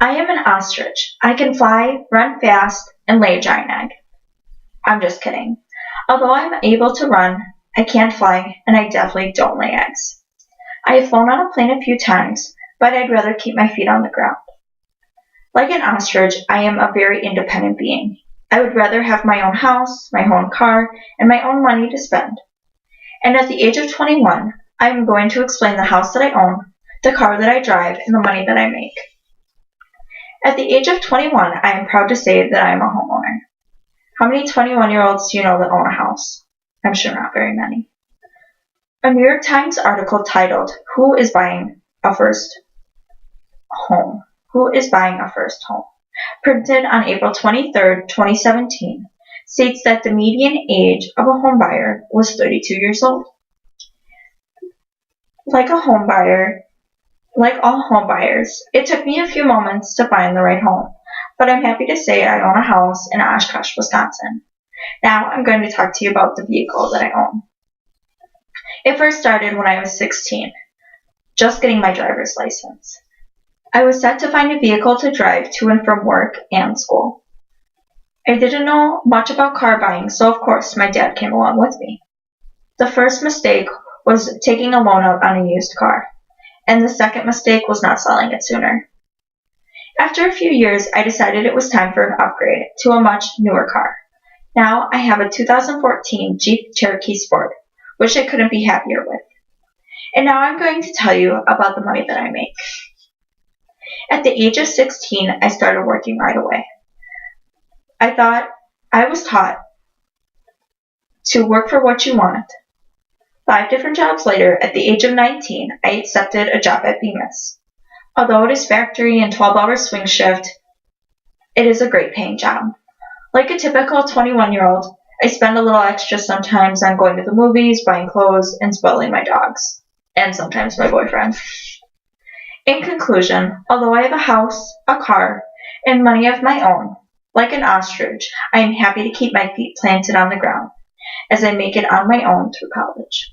I am an ostrich. I can fly, run fast, and lay a giant egg. I'm just kidding. Although I'm able to run, I can't fly, and I definitely don't lay eggs. I have flown on a plane a few times, but I'd rather keep my feet on the ground. Like an ostrich, I am a very independent being. I would rather have my own house, my own car, and my own money to spend. And at the age of 21, I am going to explain the house that I own, the car that I drive, and the money that I make. At the age of 21, I am proud to say that I am a homeowner. How many 21-year-olds do you know that own a house? I'm sure not very many. A New York Times article titled, "Who is buying a first home? Who is buying a first home?" printed on April 23, 2017, states that the median age of a homebuyer was 32 years old. Like all homebuyers, it took me a few moments to find the right home, but I'm happy to say I own a house in Oshkosh, Wisconsin. Now I'm going to talk to you about the vehicle that I own. It first started when I was 16, just getting my driver's license. I was set to find a vehicle to drive to and from work and school. I didn't know much about car buying, so of course my dad came along with me. The first mistake was taking a loan out on a used car, and the second mistake was not selling it sooner. After a few years, I decided it was time for an upgrade to a much newer car. Now I have a 2014 Jeep Cherokee Sport, which I couldn't be happier with. And now I'm going to tell you about the money that I make. At the age of 16, I started working right away. I was taught to work for what you want. 5 different jobs later, at the age of 19, I accepted a job at Bemis. Although it is factory and 12-hour swing shift, it is a great paying job. Like a typical 21-year-old, I spend a little extra sometimes on going to the movies, buying clothes, and spoiling my dogs. And sometimes my boyfriend. In conclusion, although I have a house, a car, and money of my own, like an ostrich, I am happy to keep my feet planted on the ground as I make it on my own through college.